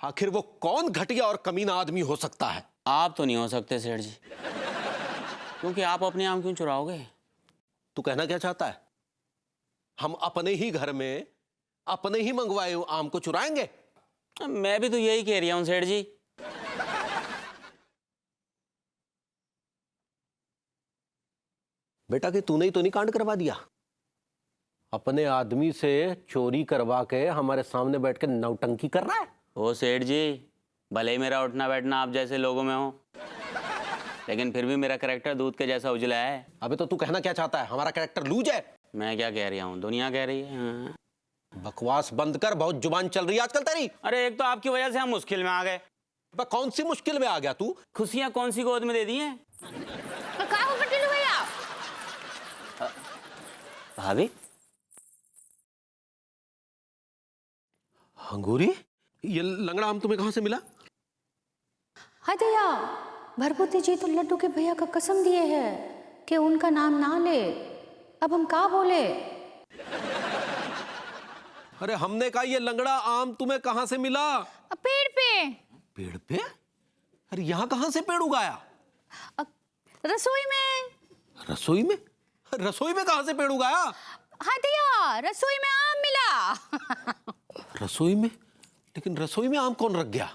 आखिर वो कौन घटिया और कमीना आदमी हो सकता है? आप तो नहीं हो सकते सेठ जी, क्योंकि आप अपने आम क्यों चुराओगे? तू कहना क्या चाहता है? हम अपने ही घर में अपने ही मंगवाए हुए आम को चुराएंगे? मैं भी तो यही कह रहा हूँ सेठ जी। बेटा कि तूने ही तो नहीं कांड करवा दिया? अपने आदमी से चोरी करवा के हमारे सामने बैठ के नौटंकी कर रहा है। ओ सेठ जी, भले ही मेरा उठना बैठना आप जैसे लोगों में हो, लेकिन फिर भी मेरा कैरेक्टर दूध के जैसा उजला है। अबे तो तू कहना क्या चाहता है? हमारा कैरेक्टर लूज है? मैं क्या कह रहा हूँ, दुनिया कह रही है। हाँ। बकवास बंद कर, बहुत जुबान चल रही है आजकल तेरी। अरे एक तो आपकी वजह से हम मुश्किल में आ गए। कौन सी मुश्किल में आ गया तू? खुशियां कौन सी गोद में दे दी हैं? भाभी, अंगूरी, ये लंगड़ा आम तुम्हें कहां से मिला? हाय दया, भरभूति जी तो लड्डू के भैया का कसम दिए हैं कि उनका नाम ना ले। अब हम का बोले? अरे हमने कहा ये लंगड़ा आम तुम्हें कहां से मिला? पेड़ पे। पेड़ पे? अरे यहां कहां से पेड़ उगाया? रसोई में। रसोई में? रसोई में कहां से पेड़ उगाया? हाँ दया, रसोई में आम मिला। रसोई में? लेकिन रसोई में आम कौन रख गया?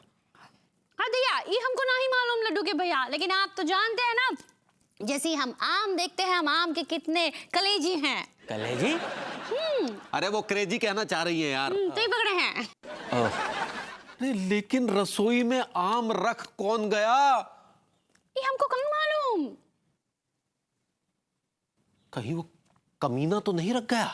हाँ दया, ये हमको नहीं मालूम लड्डू के भैया, लेकिन आप तो जानते हैं ना, जैसे हम आम देखते हैं, हम आम के कितने कलेजी हैं। कलेजी? अरे वो क्रेजी कहना चाह रही है यार। तो ही पकड़े हैं। अरे लेकिन रसोई में आम रख कौन गया? ये हमको कहाँ मालूम? कहीं वो कमीना तो नहीं रख गया?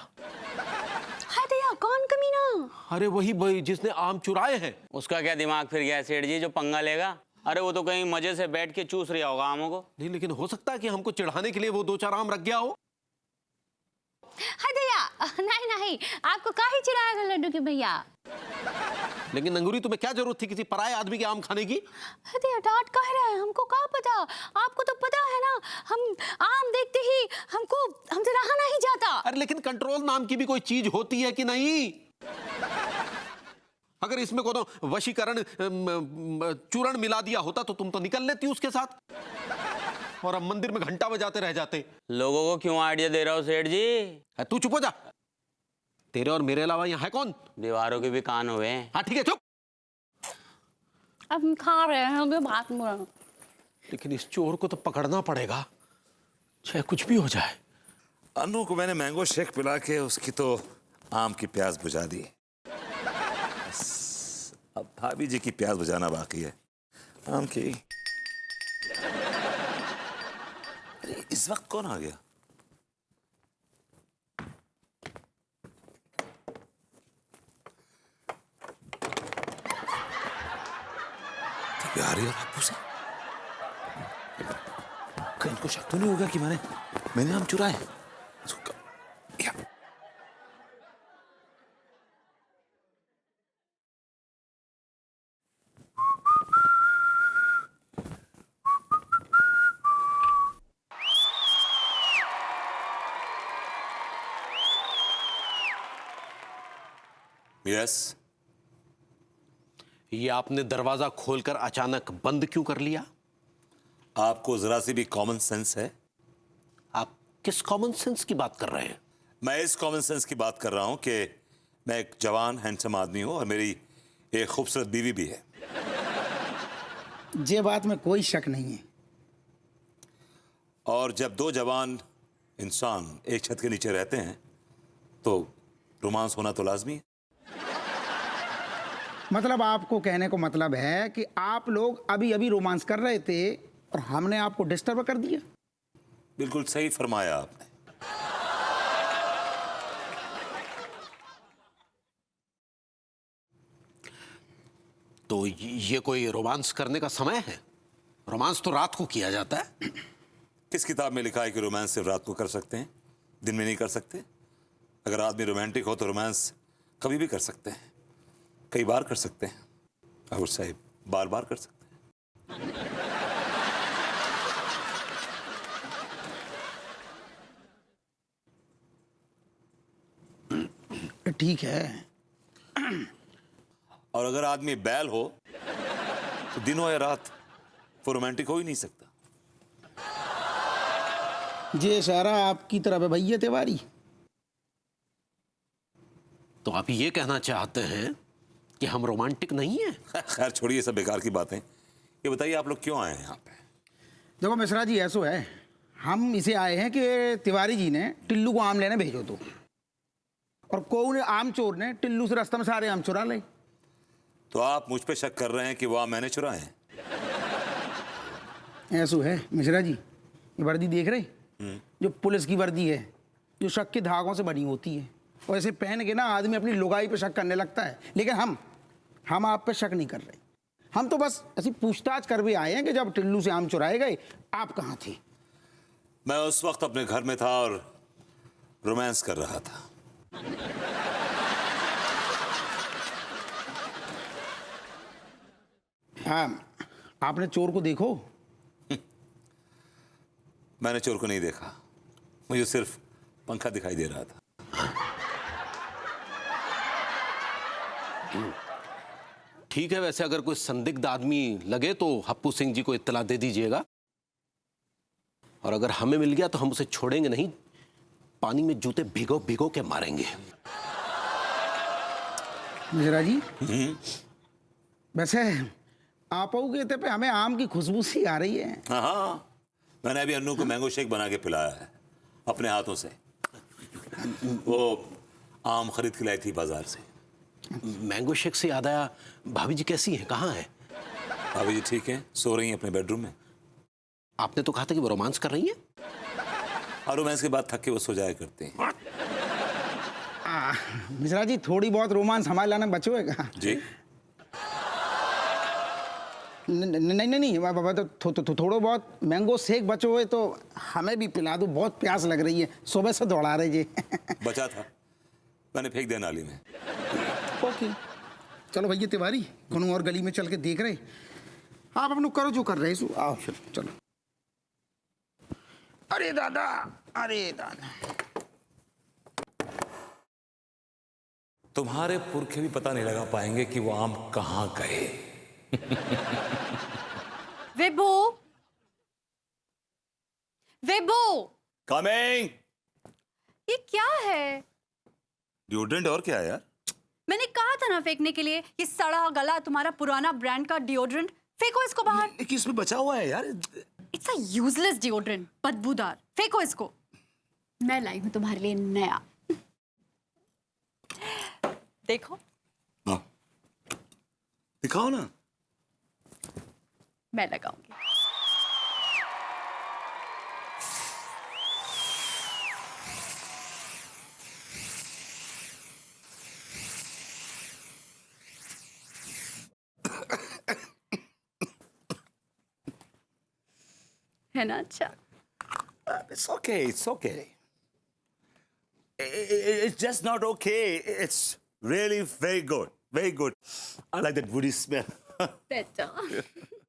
हाय दया, कौन कमीना? अरे वही भाई जिसने आम चुराए हैं। उसका क्या दिमाग फिर गया सेठ जी जो पंगा लेगा? अरे वो तो कहीं मजे से बैठ के चूस रहा होगा आमों को। नहीं, लेकिन हो सकता है कि हमको चिढ़ाने के लिए वो 2-4 आम रख गया हो। हाय दया, नहीं नहीं, आपको काहे चिढ़ाएगा लड्डू के भैया? लेकिन अंगूरी, तुम्हें क्या जरूरत थी किसी पराये आदमी के आम खाने की? हाय दया, डांट कह रहे हैं, हमको क्या पता? आपको तो पता है ना, हम आम देखते ही हमसे रहा नहीं जाता। अरे लेकिन कंट्रोल नाम की भी कोई चीज होती है कि नहीं? अगर इसमें को तो वशीकरण चूर्ण मिला दिया होता तो तुम तो निकल लेती उसके साथ, और अब मंदिर में घंटा बजाते रह जाते। लोगों को क्यों आइडिया दे रहा हो सेठ जी? तू चुप हो जा। तेरे और मेरे अलावा यहाँ है कौन? दीवारों के भी कान हुए हैं। हाँ ठीक है, चुप। अब हम खा रहे हैं, हमें बात बोला। लेकिन इस चोर को तो पकड़ना पड़ेगा, चाहे कुछ भी हो जाए। अनु को मैंने मैंगो शेक पिला के उसकी तो आम की प्यास बुझा दी। अब भाभी जी की प्यास बुझाना बाकी है आम की। अरे इस वक्त कौन आ गया? तो यार आपू से कहीं इनको शक तो नहीं होगा कि मैंने आम चुराए? यस। ये आपने दरवाजा खोलकर अचानक बंद क्यों कर लिया? आपको जरा सी भी कॉमन सेंस है? आप किस कॉमन सेंस की बात कर रहे हैं? मैं इस कॉमन सेंस की बात कर रहा हूं कि मैं एक जवान हैंडसम आदमी हूं और मेरी एक खूबसूरत बीवी भी है। ये बात में कोई शक नहीं है। और जब दो जवान इंसान एक छत के नीचे रहते हैं तो रोमांस होना तो लाजमी है। मतलब आपको कहने को मतलब है कि आप लोग अभी अभी रोमांस कर रहे थे और हमने आपको डिस्टर्ब कर दिया। बिल्कुल सही फरमाया आपने। तो ये कोई रोमांस करने का समय है? रोमांस तो रात को किया जाता है। किस किताब में लिखा है कि रोमांस सिर्फ रात को कर सकते हैं, दिन में नहीं कर सकते? अगर आदमी रोमांटिक हो तो रोमांस कभी भी कर सकते हैं, कई बार कर सकते हैं, और साहब बार बार कर सकते हैं। ठीक है। और अगर आदमी बैल हो तो दिन हो या रात वो रोमांटिक हो ही नहीं सकता। ये इशारा आपकी तरफ है भैया तिवारी। तो आप ये कहना चाहते हैं कि हम रोमांटिक नहीं हैं? खैर छोड़िए सब बेकार की बातें। ये बताइए आप लोग क्यों आए हैं यहाँ पे? देखो मिश्रा जी ऐसो है, हम इसे आए हैं कि तिवारी जी ने टिल्लू को आम लेने भेजो तो, और कौन आम चोर ने टिल्लू से रास्ते में सारे आम चुरा ले। तो आप मुझ पे शक कर रहे हैं कि वो आम मैंने चुराए हैं? ऐसो है मिश्रा जी, ये वर्दी देख रहे, जो पुलिस की वर्दी है, जो शक के धागों से बनी होती है, और ऐसे पहन के ना आदमी अपनी लुगाई पे शक करने लगता है। लेकिन हम आप पे शक नहीं कर रहे, हम तो बस ऐसी पूछताछ कर भी आए हैं कि जब टिल्लू से आम चुराए गए आप कहाँ थे? मैं उस वक्त अपने घर में था और रोमांस कर रहा था। हाँ, आपने चोर को देखो? मैंने चोर को नहीं देखा, मुझे सिर्फ पंखा दिखाई दे रहा था। ठीक है, वैसे अगर कोई संदिग्ध आदमी लगे तो हप्पू सिंह जी को इत्तला दे दीजिएगा, और अगर हमें मिल गया तो हम उसे छोड़ेंगे नहीं, पानी में जूते भिगो भिगो के मारेंगे। मिश्रा जी, वैसे आप के पे हमें आम की खुशबू सी आ रही है। हाँ, मैंने अभी अन्नू को मैंगो शेक बना के पिलाया है अपने हाथों से। वो आम खरीद के लाई थी बाजार से। मैंगो शेक से याद आया, भाभी जी कैसी हैं, कहाँ हैं? भाभी जी ठीक है, सो रही हैं अपने बेडरूम में। आपने तो कहा था कि वो रोमांस कर रही हैं। और रोमांस के बाद थक के वो सो जाया करते हैं। मिश्रा जी, थोड़ी बहुत रोमांस हमारे लाने बचो है का? जी नहीं, तो थोड़ा बहुत मैंगो शेक बचो हुए तो हमें भी पिला दो, बहुत प्यास लग रही है, सुबह से दौड़ा रहे जी। बचा था, मैंने फेंक दिया नाली में। ओके, चलो भैया तिवारी, कौन और गली में चल के देख रहे, आप अपने करो जो कर रहे, आओ चलो। अरे दादा, अरे दादा, तुम्हारे पुरखे भी पता नहीं लगा पाएंगे कि वो आम कहाँ गए। विभू, विभू, कमिंग। ये क्या है? डिओड्रेंट और क्या है यार? मैंने कहा था ना फेंकने के लिए, ये सड़ा गला तुम्हारा पुराना ब्रांड का डिओड्रेंट, फेंको इसको बाहर। किसमें बचा हुआ है यार? इट्स अ यूजलेस डिओड्रेंट, बदबूदार, फेंको इसको। मैं लाई हूं तुम्हारे लिए नया, देखो। हाँ, दिखाओ ना। मैं लगाऊंगी। है ना अच्छा? It's okay, it's okay. It's just not okay. It's really very good, very good. I like that woody smell. बेटा